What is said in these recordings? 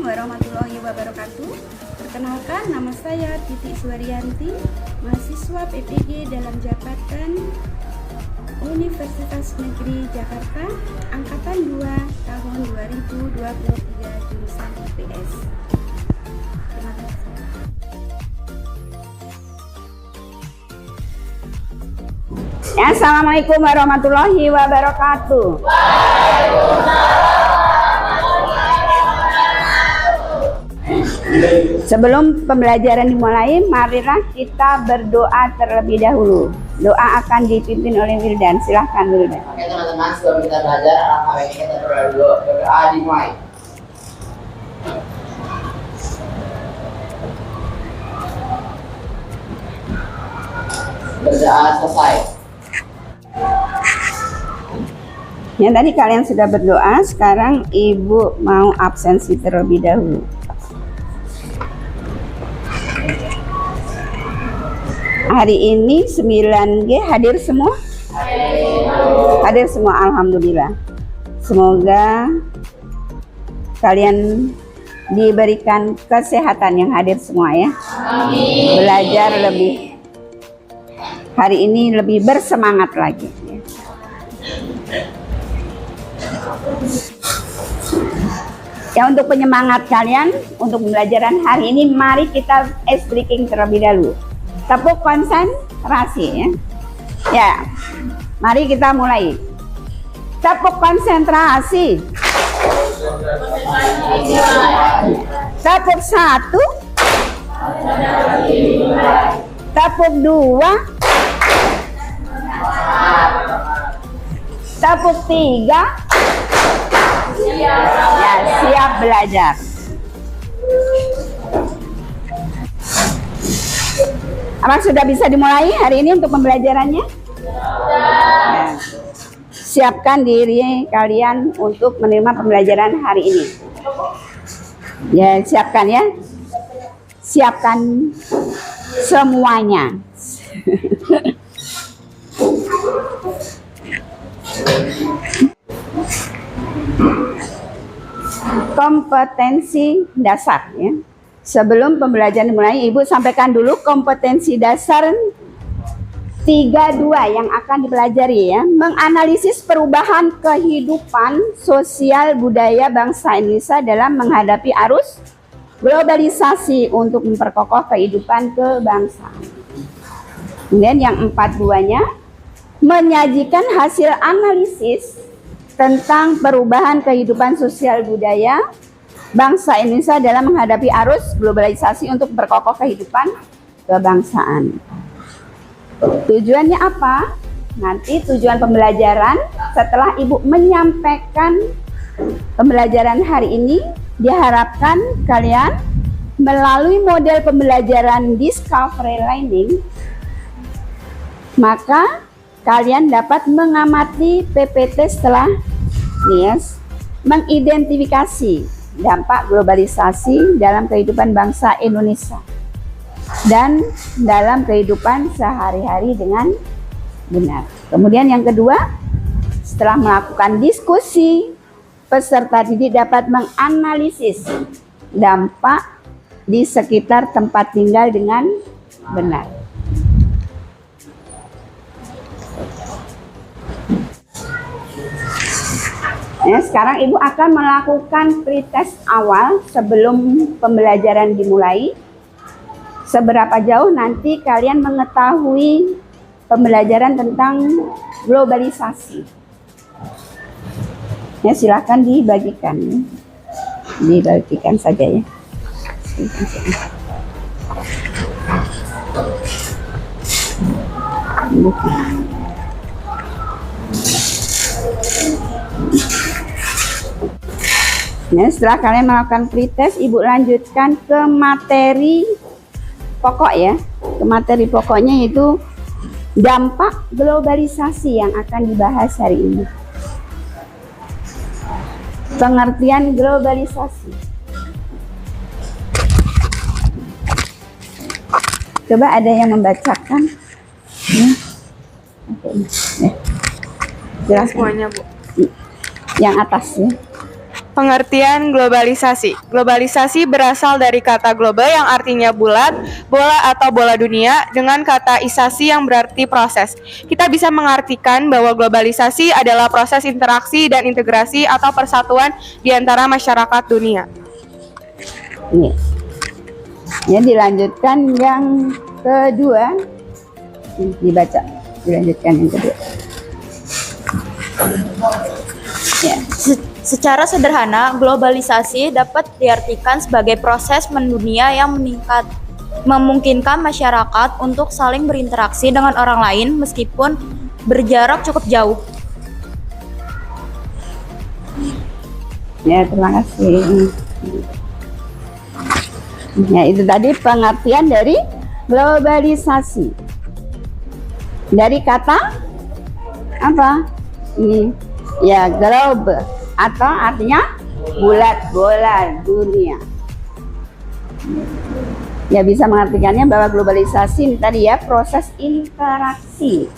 warahmatullahi wabarakatuh. Perkenalkan, nama saya Titi Suwaryanti, mahasiswa PPG dalam jabatan Universitas Negeri Jakarta, Angkatan 2 tahun 2023, jurusan IPS. Terima kasih. Assalamualaikum warahmatullahi wabarakatuh. Sebelum pembelajaran dimulai, marilah kita berdoa terlebih dahulu. Doa akan dipimpin oleh Wildan. Silahkan Wildan. Oke teman-teman, sebelum kita belajar, alangkah baiknya kita berdoa dimulai. Berdoa selesai. Ya, tadi kalian sudah berdoa, sekarang Ibu mau absensi terlebih dahulu. Hari ini 9G hadir semua? Hadir semua, alhamdulillah. Semoga kalian diberikan kesehatan yang hadir semua ya. Amin. Belajar lebih hari ini lebih bersemangat lagi. Ya, untuk penyemangat kalian untuk pembelajaran hari ini, mari kita ice breaking terlebih dahulu. Tepuk konsentrasi ya. Ya, mari kita mulai. Tepuk konsentrasi. Tepuk 1. Tepuk 2. Tepuk 3. Ya, siap belajar. Apa sudah bisa dimulai hari ini untuk pembelajarannya? Ya. Siapkan diri kalian untuk menerima pembelajaran hari ini. Ya, siapkan ya. Siapkan semuanya. Kompetensi dasar ya. Sebelum pembelajaran dimulai, Ibu sampaikan dulu kompetensi dasar 32 yang akan dipelajari ya. Menganalisis perubahan kehidupan sosial budaya bangsa Indonesia dalam menghadapi arus globalisasi untuk memperkokoh kehidupan kebangsaan. Kemudian yang 42-nya menyajikan hasil analisis tentang perubahan kehidupan sosial budaya bangsa Indonesia dalam menghadapi arus globalisasi untuk memperkokoh kehidupan kebangsaan. Tujuannya apa? Nanti tujuan pembelajaran setelah Ibu menyampaikan pembelajaran hari ini, diharapkan kalian melalui model pembelajaran discovery learning, maka kalian dapat mengamati PPT setelah NIS, mengidentifikasi dampak globalisasi dalam kehidupan bangsa Indonesia dan dalam kehidupan sehari-hari dengan benar. Kemudian yang kedua, setelah melakukan diskusi, peserta didik dapat menganalisis dampak di sekitar tempat tinggal dengan benar. Ya, sekarang Ibu akan melakukan pretest awal sebelum pembelajaran dimulai. Seberapa jauh nanti kalian mengetahui pembelajaran tentang globalisasi. Ya, silakan dibagikan. Dibagikan saja ya. Ya, setelah kalian melakukan pretest, Ibu lanjutkan ke materi pokok ya. Ke materi pokoknya yaitu dampak globalisasi yang akan dibahas hari ini. Pengertian globalisasi. Coba ada yang membacakan. Jelas semuanya, Bu. Yang atas ya. Pengertian globalisasi. Globalisasi berasal dari kata global yang artinya bulat, bola atau bola dunia, dengan kata isasi yang berarti proses. Kita bisa mengartikan bahwa globalisasi adalah proses interaksi dan integrasi atau persatuan di antara masyarakat dunia. Nih. Ya, dilanjutkan yang kedua. Dibaca. Dilanjutkan yang kedua. Ya. Secara sederhana, globalisasi dapat diartikan sebagai proses mendunia yang memungkinkan masyarakat untuk saling berinteraksi dengan orang lain meskipun berjarak cukup jauh. Ya, terima kasih. Ya, itu tadi pengertian dari globalisasi. Dari kata apa? Ini ya, globe atau artinya bulat, bola, dunia. Ya, bisa mengartikannya bahwa globalisasi tadi ya proses interaksi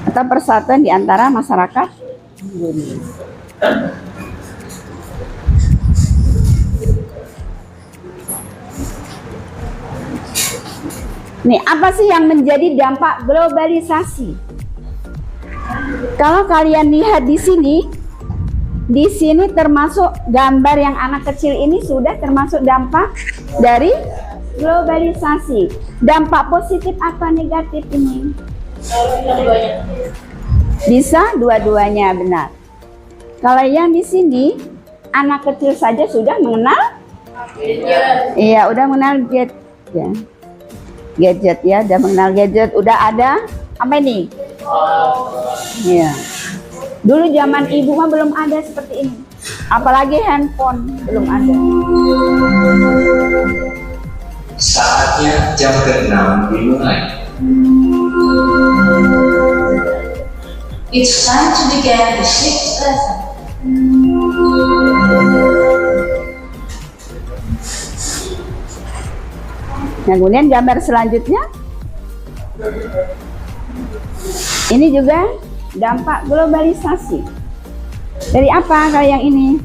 atau persatuan di antara masyarakat dunia. Nih, apa sih yang menjadi dampak globalisasi? Kalau kalian lihat di sini termasuk gambar yang anak kecil ini sudah termasuk dampak dari globalisasi. Dampak positif atau negatif ini? Bisa dua-duanya, benar. Kalau yang di sini anak kecil saja sudah mengenal, iya, udah mengenal gadget ya. Gadget ya, udah mengenal gadget, udah ada apa ini? Iya. Dulu zaman ibu mah belum ada seperti ini. Apalagi handphone belum ada. Saatnya jam ke-6 dimulai. It's time to begin the 6th lesson. Nah, kemudian gambar selanjutnya. Ini juga dampak globalisasi. Dari apa kalau yang ini?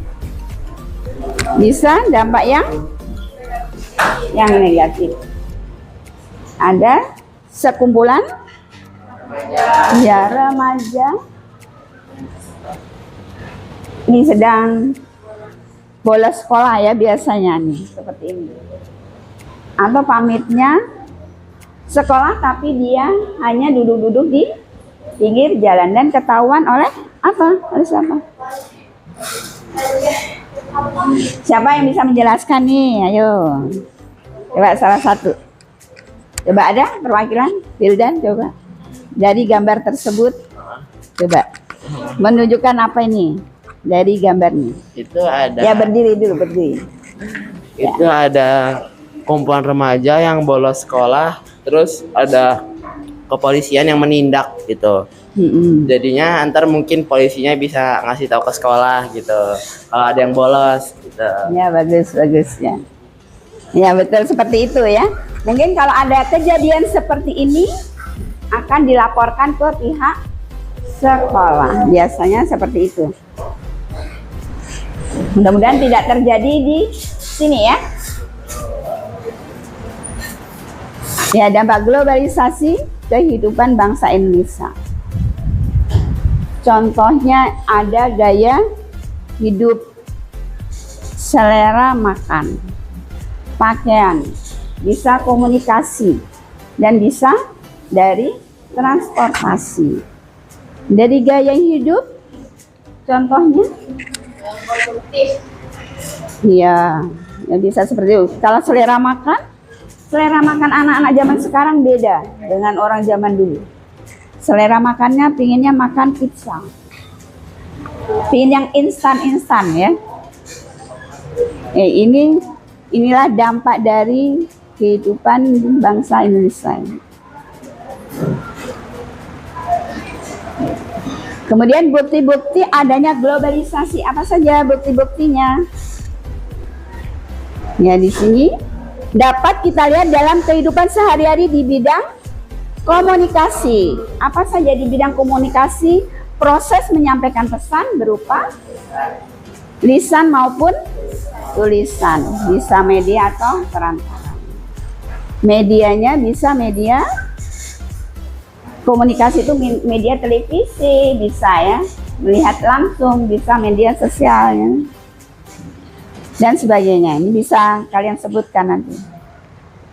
Bisa dampak yang negatif. Ada sekumpulan ya remaja. Ini sedang bolos sekolah ya biasanya nih, seperti ini. Atau pamitnya sekolah tapi dia hanya duduk-duduk di pinggir jalan dan ketahuan oleh apa? Oleh siapa? Siapa yang bisa menjelaskan nih? Ayo. Coba salah satu. Coba ada perwakilan? Wildan coba. Dari gambar tersebut. Coba. Menunjukkan apa ini? Dari gambarnya. Itu ada. Ya, berdiri dulu, berdiri. Itu ada kumpulan remaja yang bolos sekolah, terus ada kepolisian yang menindak gitu. Jadinya antar mungkin polisinya bisa ngasih tahu ke sekolah gitu kalau ada yang bolos gitu. Ya, bagus ya. Ya, betul seperti itu ya. Mungkin kalau ada kejadian seperti ini akan dilaporkan ke pihak sekolah. Biasanya seperti itu. Mudah-mudahan tidak terjadi di sini ya. Ya, dampak globalisasi kehidupan bangsa Indonesia. Contohnya ada gaya hidup, selera makan, pakaian, bisa komunikasi, dan bisa dari transportasi. Dari gaya hidup, contohnya, ya bisa seperti itu. Kalau selera makan anak-anak zaman sekarang beda dengan orang zaman dulu. Selera makannya pinginnya makan pizza, pingin yang instan ya. Inilah dampak dari kehidupan bangsa Indonesia. Kemudian bukti-bukti adanya globalisasi, apa saja bukti-buktinya? Ya, di sini dapat kita lihat dalam kehidupan sehari-hari di bidang komunikasi. Apa saja di bidang komunikasi? proses menyampaikan pesan berupa lisan maupun tulisan, bisa media atau perantara. Medianya bisa media komunikasi itu media televisi, bisa ya, melihat langsung, bisa media sosial ya, dan sebagainya. Ini bisa kalian sebutkan nanti.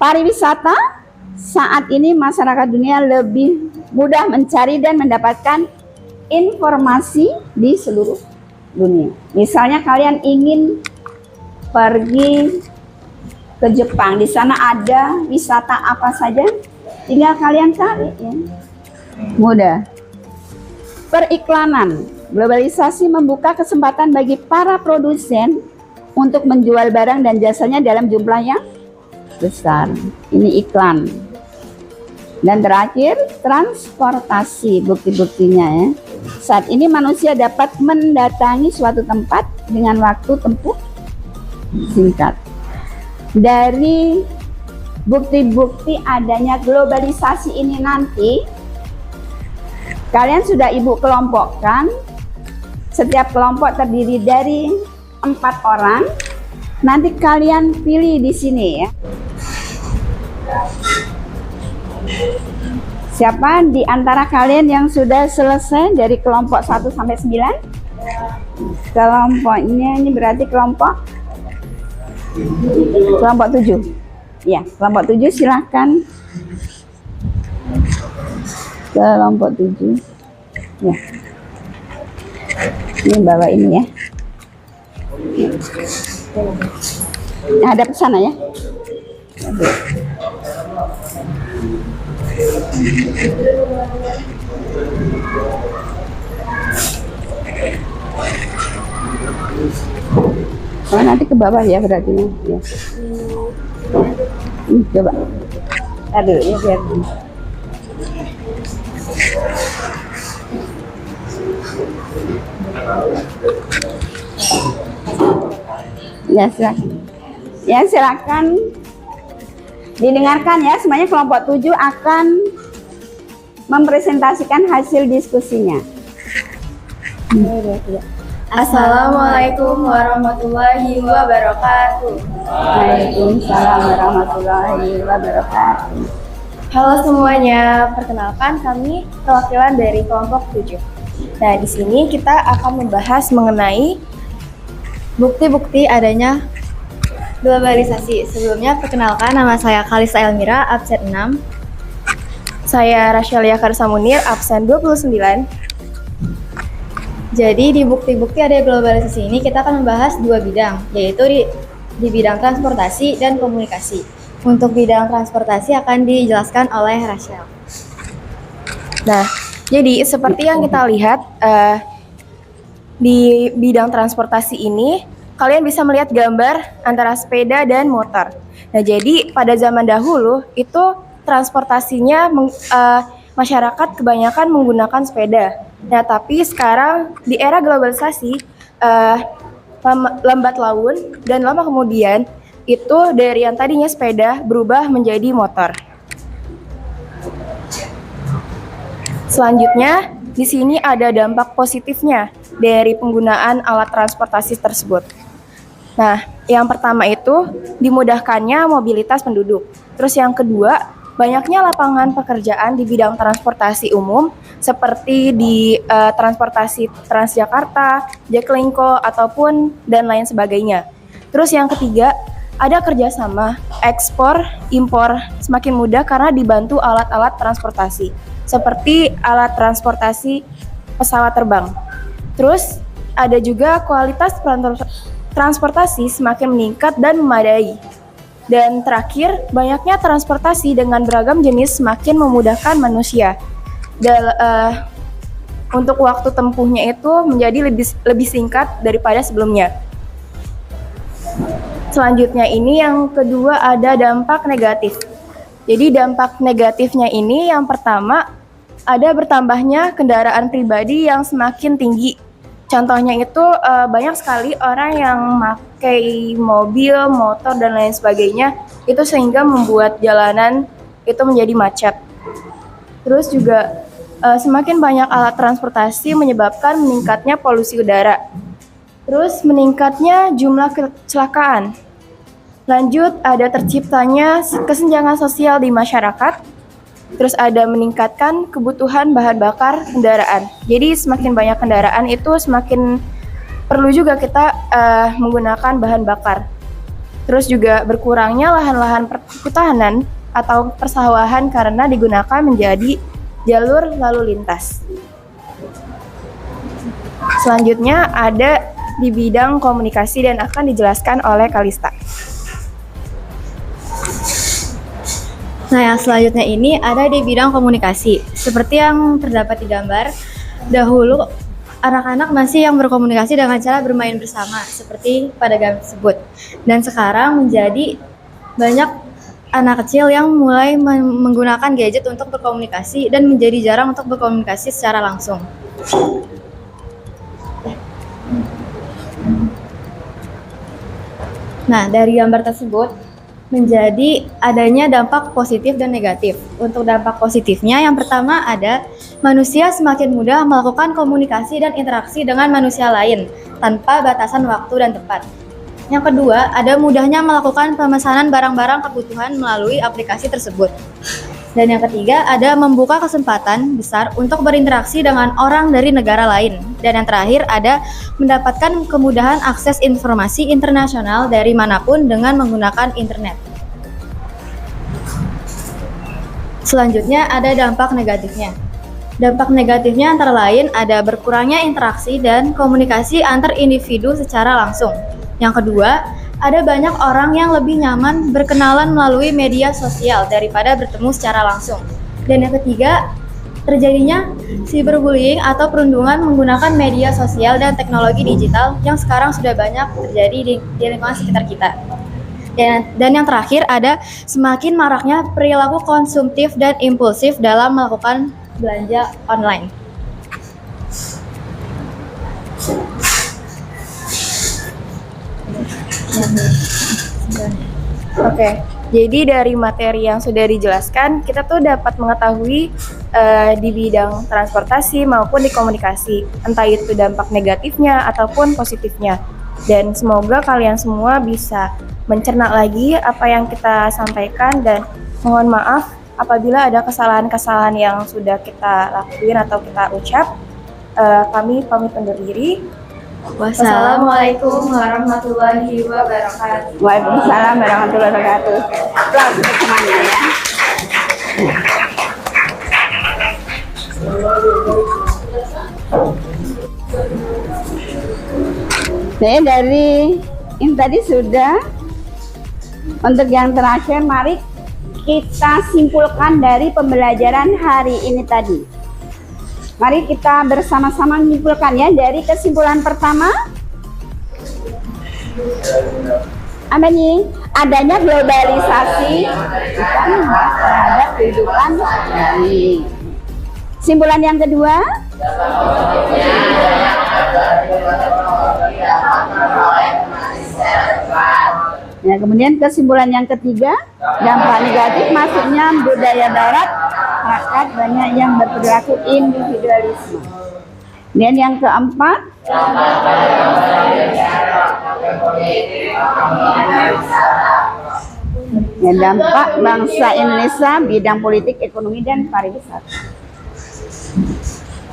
Pariwisata, saat ini masyarakat dunia lebih mudah mencari dan mendapatkan informasi di seluruh dunia. Misalnya kalian ingin pergi ke Jepang, di sana ada wisata apa saja, tinggal kalian cari ya. Mudah. Periklanan, globalisasi membuka kesempatan bagi para produsen untuk menjual barang dan jasanya dalam jumlah yang besar. Ini iklan. Dan terakhir, transportasi, bukti-buktinya ya. Saat ini manusia dapat mendatangi suatu tempat dengan waktu tempuh singkat. Dari bukti-bukti adanya globalisasi ini nanti, kalian sudah ibu kelompokkan. Setiap kelompok terdiri dari 4 orang. Nanti kalian pilih di sini ya. Siapa di antara kalian yang sudah selesai dari kelompok 1 sampai 9? Kelompoknya ini berarti kelompok 7. Ya, kelompok 7 silahkan. Kelompok 7. Ya. Ini bawa ini ya. Hadap ke sana ya. Oh, nanti ke bawah ya berarti ya. Coba. Aduh, ya biar. Ya silakan. Ya silakan didengarkan ya, semuanya kelompok 7 akan mempresentasikan hasil diskusinya. Assalamualaikum warahmatullahi wabarakatuh. Waalaikumsalam warahmatullahi wabarakatuh. Halo semuanya, perkenalkan kami perwakilan dari kelompok 7. Nah, di sini kita akan membahas mengenai bukti-bukti adanya globalisasi. Sebelumnya, perkenalkan nama saya Kalisa Elmira, absen 6. Saya Rasyalia Karsamunir, absen 29. Jadi di bukti-bukti ada globalisasi ini kita akan membahas 2 bidang, yaitu di bidang transportasi dan komunikasi. Untuk bidang transportasi akan dijelaskan oleh Rachel. Nah, jadi seperti yang kita lihat di bidang transportasi ini, kalian bisa melihat gambar antara sepeda dan motor. Nah, jadi pada zaman dahulu itu transportasinya masyarakat kebanyakan menggunakan sepeda. Nah, tapi sekarang di era globalisasi, lambat laun dan lama kemudian itu dari yang tadinya sepeda berubah menjadi motor. Selanjutnya, di sini ada dampak positifnya dari penggunaan alat transportasi tersebut. Nah, yang pertama itu dimudahkannya mobilitas penduduk. Terus yang kedua, banyaknya lapangan pekerjaan di bidang transportasi umum seperti di transportasi Transjakarta, Jaklingko, ataupun dan lain sebagainya. Terus yang ketiga, ada kerjasama ekspor, impor semakin mudah karena dibantu alat-alat transportasi seperti alat transportasi pesawat terbang. Terus ada juga kualitas transportasi semakin meningkat dan memadai. Dan terakhir, banyaknya transportasi dengan beragam jenis semakin memudahkan manusia. Untuk waktu tempuhnya itu menjadi lebih singkat daripada sebelumnya. Selanjutnya ini yang kedua ada dampak negatif. Jadi dampak negatifnya ini yang pertama ada bertambahnya kendaraan pribadi yang semakin tinggi. Contohnya itu banyak sekali orang yang memakai mobil, motor, dan lain sebagainya, itu sehingga membuat jalanan itu menjadi macet. Terus juga semakin banyak alat transportasi menyebabkan meningkatnya polusi udara. Terus meningkatnya jumlah kecelakaan. Lanjut, ada terciptanya kesenjangan sosial di masyarakat. Terus ada meningkatkan kebutuhan bahan bakar kendaraan. Jadi semakin banyak kendaraan itu semakin perlu juga kita menggunakan bahan bakar. Terus juga berkurangnya lahan-lahan perhutanan atau persawahan karena digunakan menjadi jalur lalu lintas. Selanjutnya ada di bidang komunikasi dan akan dijelaskan oleh Kalista. Nah, yang selanjutnya ini ada di bidang komunikasi. Seperti yang terdapat di gambar, dahulu anak-anak masih yang berkomunikasi dengan cara bermain bersama, seperti pada gambar tersebut. Dan sekarang menjadi banyak anak kecil yang mulai menggunakan gadget untuk berkomunikasi dan menjadi jarang untuk berkomunikasi secara langsung. Nah, dari gambar tersebut menjadi adanya dampak positif dan negatif. Untuk dampak positifnya, yang pertama ada manusia semakin mudah melakukan komunikasi dan interaksi dengan manusia lain tanpa batasan waktu dan tempat. Yang kedua, ada mudahnya melakukan pemesanan barang-barang kebutuhan melalui aplikasi tersebut. Dan yang ketiga, ada membuka kesempatan besar untuk berinteraksi dengan orang dari negara lain. Dan yang terakhir, ada mendapatkan kemudahan akses informasi internasional dari manapun dengan menggunakan internet. Selanjutnya, ada dampak negatifnya. Dampak negatifnya antara lain ada berkurangnya interaksi dan komunikasi antar individu secara langsung. Yang kedua, ada banyak orang yang lebih nyaman berkenalan melalui media sosial daripada bertemu secara langsung. Dan yang ketiga, terjadinya cyberbullying atau perundungan menggunakan media sosial dan teknologi digital yang sekarang sudah banyak terjadi di lingkungan sekitar kita. Dan yang terakhir ada semakin maraknya perilaku konsumtif dan impulsif dalam melakukan belanja online. Oke, jadi dari materi yang sudah dijelaskan, kita tuh dapat mengetahui di bidang transportasi maupun di komunikasi, entah itu dampak negatifnya ataupun positifnya. Dan semoga kalian semua bisa mencerna lagi apa yang kita sampaikan dan mohon maaf apabila ada kesalahan-kesalahan yang sudah kita lakuin atau kita ucap. Kami pamit undur diri. Wassalamualaikum warahmatullahi wabarakatuh. Waalaikumsalam warahmatullahi wabarakatuh. Aplaus untuk semuanya ya. Saya dari ini tadi sudah. Untuk yang terakhir, mari kita simpulkan dari pembelajaran hari ini tadi. Mari kita bersama-sama menyimpulkan ya. Dari kesimpulan pertama, apa nih? Adanya globalisasi terhadap kehidupan. Kesimpulan yang kedua, ya, kemudian kesimpulan yang ketiga, dampak negatif masuknya budaya barat, masyarakat banyak yang berperilaku individualisme. Dan yang keempat, ya, dampak bangsa Indonesia bidang politik, ekonomi, dan pariwisata.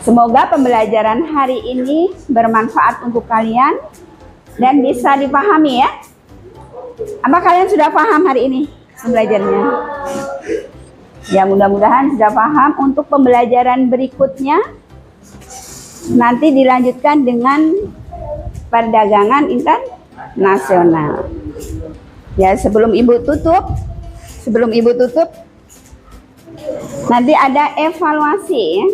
Semoga pembelajaran hari ini bermanfaat untuk kalian dan bisa dipahami ya. Apa kalian sudah paham hari ini pembelajarannya? Ya, mudah-mudahan sudah paham. Untuk pembelajaran berikutnya nanti dilanjutkan dengan perdagangan internasional. Ya, sebelum ibu tutup nanti ada evaluasi ya.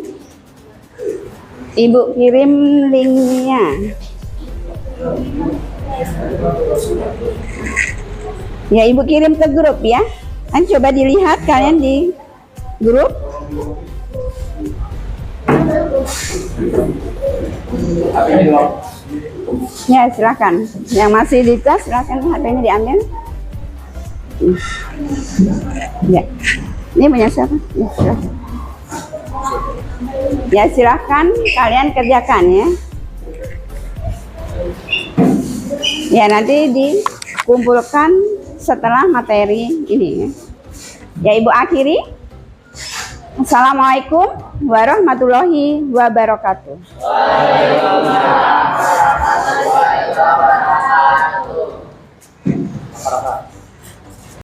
Ibu kirim linknya. Ya, ibu kirim ke grup ya. Kan coba dilihat kalian di grup. Ya, silakan. Yang masih di kelas silakan HP-nya diambil. Ya. Ini punya siapa? Ya, silakan. Ya, silahkan kalian kerjakan ya. Ya, nanti dikumpulkan setelah materi ini ya. Ya, Ibu akhiri. Assalamualaikum warahmatullahi wabarakatuh.